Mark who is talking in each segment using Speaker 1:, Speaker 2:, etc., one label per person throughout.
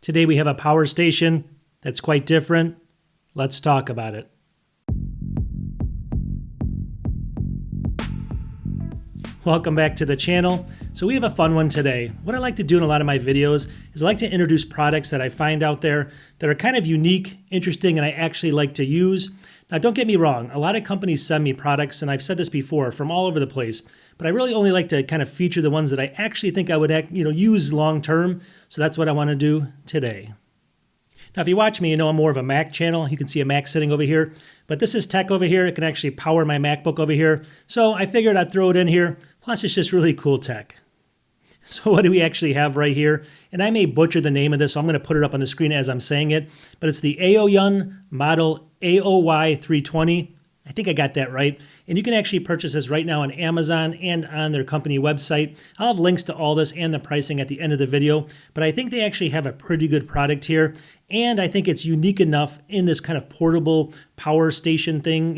Speaker 1: Today we have a power station that's quite different. Let's talk about it. Welcome back to the channel. So we have a fun one today. What I like to do in a lot of my videos is I like to introduce products that I find out there that are kind of unique, interesting, and I actually like to use. Now don't get me wrong, a lot of companies send me products, and I've said this before, from all over the place, but I really only like to kind of feature the ones that I actually think I would use long term, so that's what I want to do today. Now, if you watch me, you know I'm more of a Mac channel. You can see a Mac sitting over here, but this is tech over here. It can actually power my MacBook over here. So I figured I'd throw it in here. Plus, it's just really cool tech. So what do we actually have right here? And I may butcher the name of this, so I'm going to put it up on the screen as I'm saying it, but it's the Aaoyun model AOY-320. I think I got that right. And you can actually purchase this right now on Amazon and on their company website. I'll have links to all this and the pricing at the end of the video, but I think they actually have a pretty good product here. And I think it's unique enough in this kind of portable power station thing,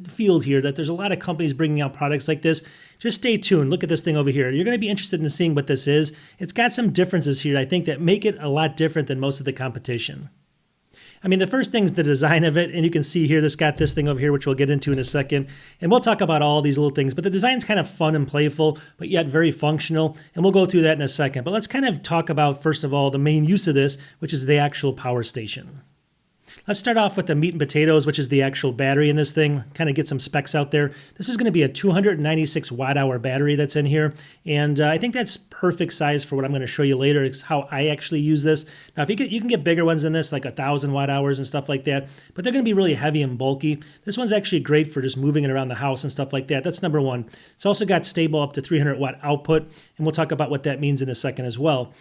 Speaker 1: field here, that there's a lot of companies bringing out products like this. Just stay tuned. Look at this thing over here. You're going to be interested in seeing what this is. It's got some differences here, I think, that make it a lot different than most of the competition. I mean, the first thing is the design of it, and you can see here, this got this thing over here, which we'll get into in a second, and we'll talk about all these little things, but the design's kind of fun and playful, but yet very functional, and we'll go through that in a second. But let's kind of talk about, first of all, the main use of this, which is the actual power station. Let's start off with the meat and potatoes, which is the actual battery in this thing, kind of get some specs out there. This is going to be a 296 watt-hour battery that's in here, and I think that's perfect size for what I'm going to show you later. It's how I actually use this. Now, if you can get bigger ones than this, like 1,000 watt-hours and stuff like that, but they're going to be really heavy and bulky. This one's actually great for just moving it around the house and stuff like that. That's number one. It's also got stable up to 300 watt output, and we'll talk about what that means in a second as well.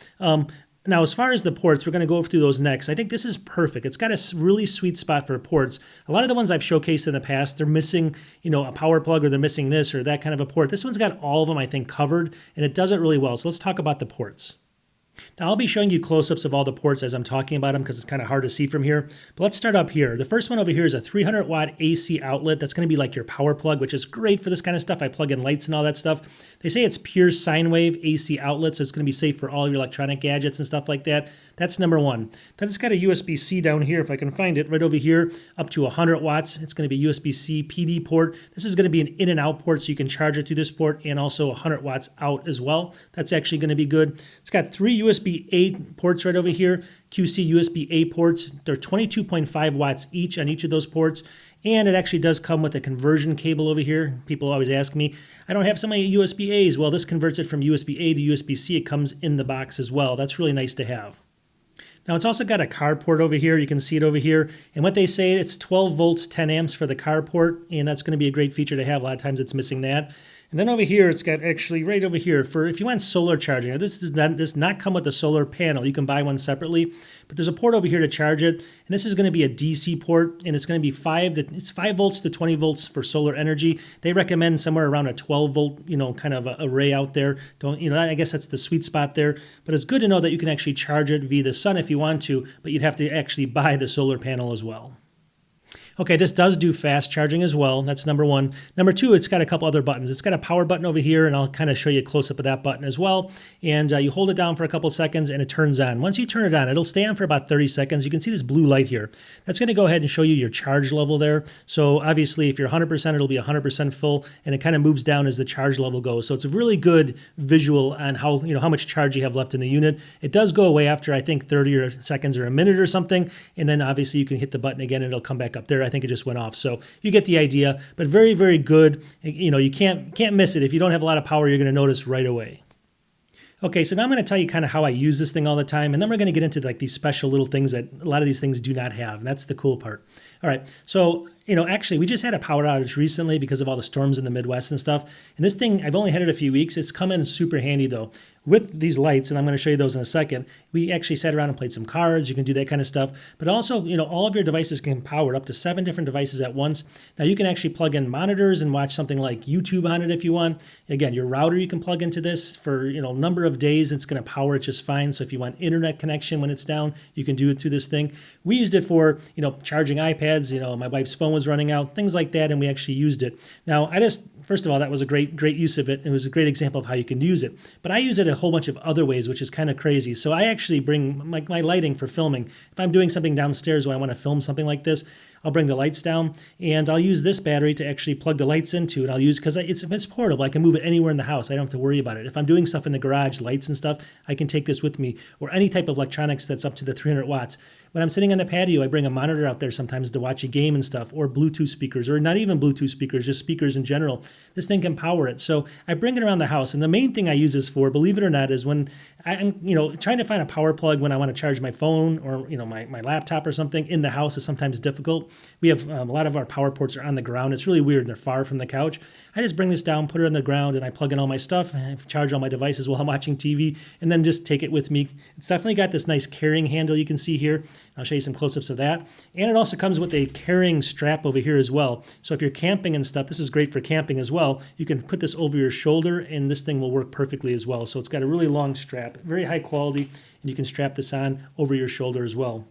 Speaker 1: Now, as far as the ports, we're going to go through those next. I think this is perfect. It's got a really sweet spot for ports. A lot of the ones I've showcased in the past, they're missing, a power plug, or they're missing this or that kind of a port. This one's got all of them, I think, covered, and it does it really well. So let's talk about the ports. Now, I'll be showing you close-ups of all the ports as I'm talking about them because it's kind of hard to see from here. But let's start up here. The first one over here is a 300 watt AC outlet. That's going to be like your power plug, which is great for this kind of stuff. I plug in lights and all that stuff. They say it's pure sine wave AC outlet, so it's going to be safe for all your electronic gadgets and stuff like that. That's number one. Then it's got a USB-C down here, if I can find it, right over here, up to 100 watts. It's going to be USB-C PD port. This is going to be an in and out port, so you can charge it through this port, and also 100 watts out as well. That's actually going to be good. It's got 3 USB-A ports right over here, QC USB-A ports. They're 22.5 watts each on each of those ports. And it actually does come with a conversion cable over here. People always ask me, I don't have so many USB-As. Well, this converts it from USB-A to USB-C. It comes in the box as well. That's really nice to have. Now, it's also got a car port over here. You can see it over here. And what they say, it's 12 volts, 10 amps for the car port. And that's going to be a great feature to have. A lot of times it's missing that. And then over here, it's got actually right over here for if you want solar charging. Now, this does not come with a solar panel. You can buy one separately. But there's a port over here to charge it. And this is going to be a DC port. And it's going to be 5 volts to 20 volts for solar energy. They recommend somewhere around a 12 volt, kind of a array out there. I guess that's the sweet spot there. But it's good to know that you can actually charge it via the sun if you want to, but you'd have to actually buy the solar panel as well. Okay, this does do fast charging as well. That's number one. Number two, it's got a couple other buttons. It's got a power button over here, and I'll kind of show you a close-up of that button as well. And you hold it down for a couple seconds, and it turns on. Once you turn it on, it'll stay on for about 30 seconds. You can see this blue light here. That's going to go ahead and show you your charge level there. So obviously, if you're 100%, it'll be 100% full, and it kind of moves down as the charge level goes. So it's a really good visual on how much charge you have left in the unit. It does go away after, I think, 30 seconds or a minute or something, and then obviously you can hit the button again, and it'll come back up there. I think it just went off. So you get the idea, but very, very good. You can't miss it. If you don't have a lot of power, you're going to notice right away. Okay, so now I'm going to tell you kind of how I use this thing all the time, and then we're going to get into like these special little things that a lot of these things do not have, and that's the cool part. All right, so actually we just had a power outage recently because of all the storms in the Midwest and stuff, and this thing, I've only had it a few weeks. It's come in super handy though. With these lights, and I'm going to show you those in a second, we actually sat around and played some cards. You can do that kind of stuff, but also, all of your devices can power up to 7 different devices at once. Now you can actually plug in monitors and watch something like YouTube on it if you want. Again, your router you can plug into this for, a number of days. It's going to power it just fine. So if you want internet connection when it's down, you can do it through this thing. We used it for, charging iPads, my wife's phone was running out, things like that, and we actually used it. Now, first of all, that was a great use of it. It was a great example of how you can use it. But I use it a whole bunch of other ways, which is kind of crazy. So I actually bring my lighting for filming. If I'm doing something downstairs where I want to film something like this, I'll bring the lights down, and I'll use this battery to actually plug the lights into, and I'll use, because it's portable. I can move it anywhere in the house. I don't have to worry about it. If I'm doing stuff in the garage, lights and stuff, I can take this with me, or any type of electronics that's up to the 300 watts. When I'm sitting on the patio, I bring a monitor out there sometimes to watch a game and stuff, or Bluetooth speakers, or not even Bluetooth speakers, just speakers in general. This thing can power it. So I bring it around the house, and the main thing I use this for, believe it or not, is when I'm trying to find a power plug when I want to charge my phone or my laptop or something in the house is sometimes difficult. We have a lot of our power ports are on the ground. It's really weird. They're far from the couch. I just bring this down, put it on the ground, and I plug in all my stuff, and I charge all my devices while I'm watching TV, and then just take it with me. It's definitely got this nice carrying handle you can see here. I'll show you some close-ups of that. And it also comes with a carrying strap over here as well. So if you're camping and stuff, this is great for camping as well. You can put this over your shoulder, and this thing will work perfectly as well. So it's got a really long strap, very high quality, and you can strap this on over your shoulder as well.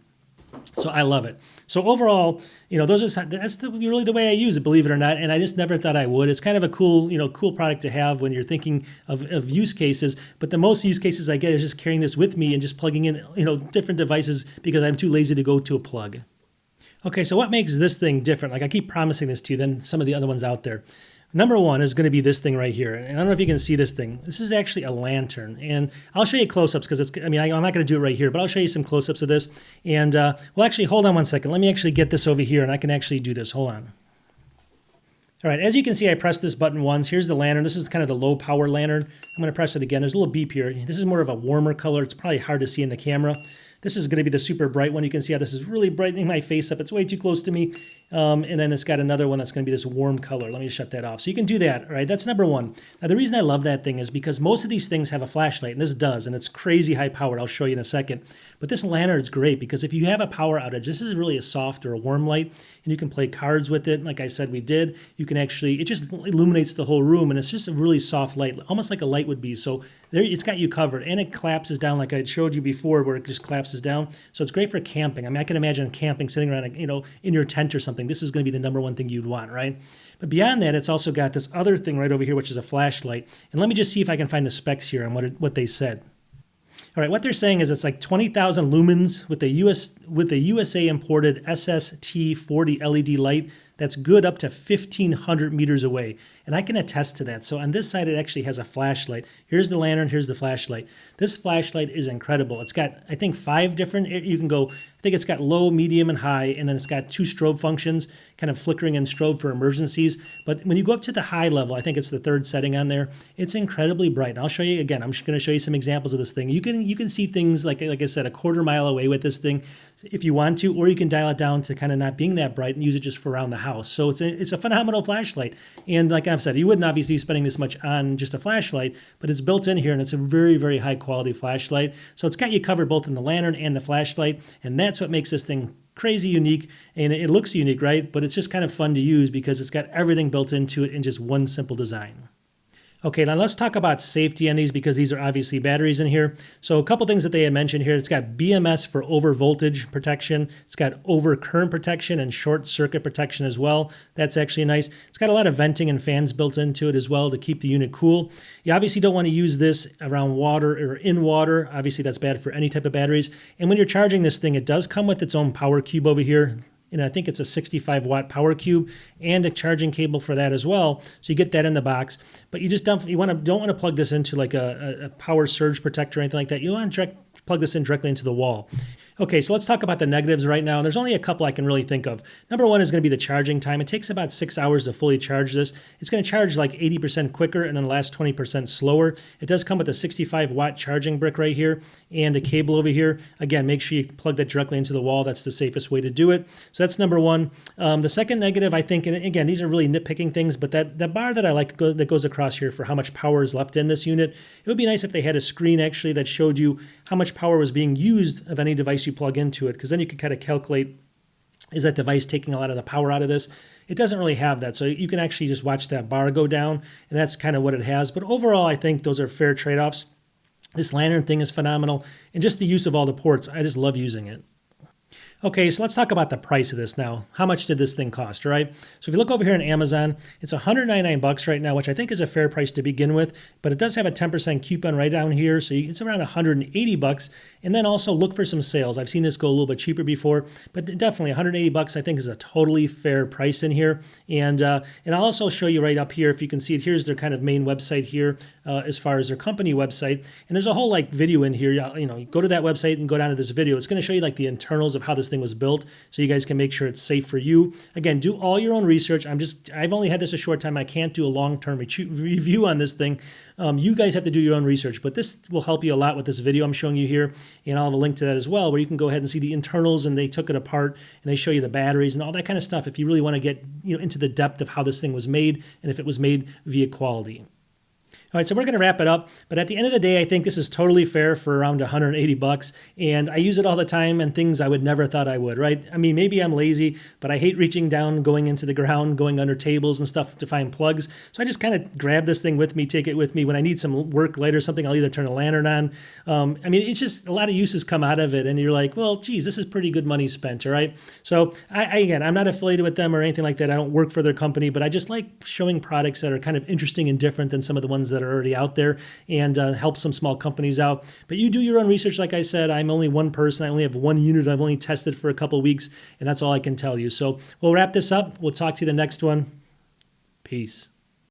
Speaker 1: So I love it. So overall, that's really the way I use it, believe it or not. And I just never thought I would. It's kind of a cool product to have when you're thinking of use cases. But the most use cases I get is just carrying this with me and just plugging in, different devices because I'm too lazy to go to a plug. Okay, so what makes this thing different? Like I keep promising this to you than some of the other ones out there. Number one is going to be this thing right here. And I don't know if you can see this thing. This is actually a lantern. And I'll show you close-ups because I'm not going to do it right here, but I'll show you some close-ups of this. And well, actually, hold on one second. Let me actually get this over here, and I can actually do this. Hold on. All right, as you can see, I pressed this button once. Here's the lantern. This is kind of the low-power lantern. I'm going to press it again. There's a little beep here. This is more of a warmer color. It's probably hard to see in the camera. This is going to be the super bright one. You can see how this is really brightening my face up. It's way too close to me. And then it's got another one that's going to be this warm color. Let me shut that off. So you can do that, all right? That's number one. Now, the reason I love that thing is because most of these things have a flashlight, and this does, and it's crazy high powered. I'll show you in a second. But this lantern is great because if you have a power outage, this is really a soft or a warm light, and you can play cards with it. Like I said, we did. You can actually, it just illuminates the whole room, and it's just a really soft light, almost like a light would be. So there, it's got you covered, and it collapses down like I showed you before, where it just collapses down. So it's great for camping. I mean, I can imagine camping, sitting around, in your tent or something. This is going to be the number one thing you'd want, right? But beyond that, it's also got this other thing right over here, which is a flashlight. And let me just see if I can find the specs here on what they said. All right, what they're saying is it's like 20,000 lumens with the USA imported SST40 LED light that's good up to 1,500 meters away. And I can attest to that. So on this side, it actually has a flashlight. Here's the lantern, here's the flashlight. This flashlight is incredible. It's got, I think, 5 different, you can go, I think it's got low, medium, and high, and then it's got 2 strobe functions, kind of flickering and strobe for emergencies. But when you go up to the high level, I think it's the 3rd setting on there, it's incredibly bright. And I'll show you again, I'm just going to show you some examples of this thing. You can see things, like I said, a quarter mile away with this thing if you want to, or you can dial it down to kind of not being that bright and use it just for around the house. So it's a phenomenal flashlight. And like I've said, you wouldn't obviously be spending this much on just a flashlight, but it's built in here, and it's a very, very high quality flashlight. So it's got you covered both in the lantern and the flashlight, and that's what makes this thing crazy unique. And it looks unique, right? But it's just kind of fun to use because it's got everything built into it in just one simple design. Okay, now let's talk about safety on these because these are obviously batteries in here. So a couple things that they had mentioned here. It's got BMS for over voltage protection. It's got over current protection and short circuit protection as well. That's actually nice. It's got a lot of venting and fans built into it as well to keep the unit cool. You obviously don't want to use this around water or in water. Obviously that's bad for any type of batteries. And when you're charging this thing, it does come with its own power cube over here. And I think it's a 65 watt power cube and a charging cable for that as well. So you get that in the box, but you just don't want to plug this into like a power surge protector or anything like that. You want to plug this in directly into the wall. Okay, so let's talk about the negatives right now. And there's only a couple I can really think of. Number one is going to be the charging time. It takes about 6 hours to fully charge this. It's going to charge like 80% quicker and then the last 20% slower. It does come with a 65 watt charging brick right here and a cable over here. Again, make sure you plug that directly into the wall. That's the safest way to do it. So that's number one. The second negative, I think, and again, these are really nitpicking things, but that bar that I like that goes across here for how much power is left in this unit, it would be nice if they had a screen actually that showed you how much power was being used of any device you plug into it, because then you can kind of calculate, is that device taking a lot of the power out of this? It doesn't really have that, so you can actually just watch that bar go down, and that's kind of what it has. But overall, I think those are fair trade-offs. This lantern thing is phenomenal, and just the use of all the ports, I just love using it. Okay, so let's talk about the price of this now. How much did this thing cost, all right? So if you look over here on Amazon, it's $199 right now, which I think is a fair price to begin with, but it does have a 10% coupon right down here, so it's around $180. And then also look for some sales. I've seen this go a little bit cheaper before, but definitely $180 I think is a totally fair price in here. And I'll also show you right up here, if you can see it, here's their kind of main website here as far as their company website. And there's a whole like video in here. You know, go to that website and go down to this video. It's going to show you like the internals of how this thing was built, so you guys can make sure it's safe for you. Again, do all your own research. I've only had this a short time. I can't do a long-term review on this thing. You guys have to do your own research, but this will help you a lot with this video I'm showing you here, and I'll have a link to that as well, where you can go ahead and see the internals, and they took it apart and they show you the batteries and all that kind of stuff if you really want to get into the depth of how this thing was made and if it was made via quality. All right, so we're going to wrap it up. But at the end of the day, I think this is totally fair for around $180. And I use it all the time and things I would never thought I would, right? I mean, maybe I'm lazy, but I hate reaching down, going into the ground, going under tables and stuff to find plugs. So I just kind of grab this thing with me, take it with me. When I need some work light or something, I'll either turn a lantern on. I mean, it's just a lot of uses come out of it. And you're like, well, geez, this is pretty good money spent, all right? So again, I'm not affiliated with them or anything like that. I don't work for their company, but I just like showing products that are kind of interesting and different than some of the ones that are already out there, and help some small companies out. But you do your own research. Like I said, I'm only one person. I only have one unit. I've only tested for a couple of weeks, and that's all I can tell you. So we'll wrap this up. We'll talk to you the next one. Peace.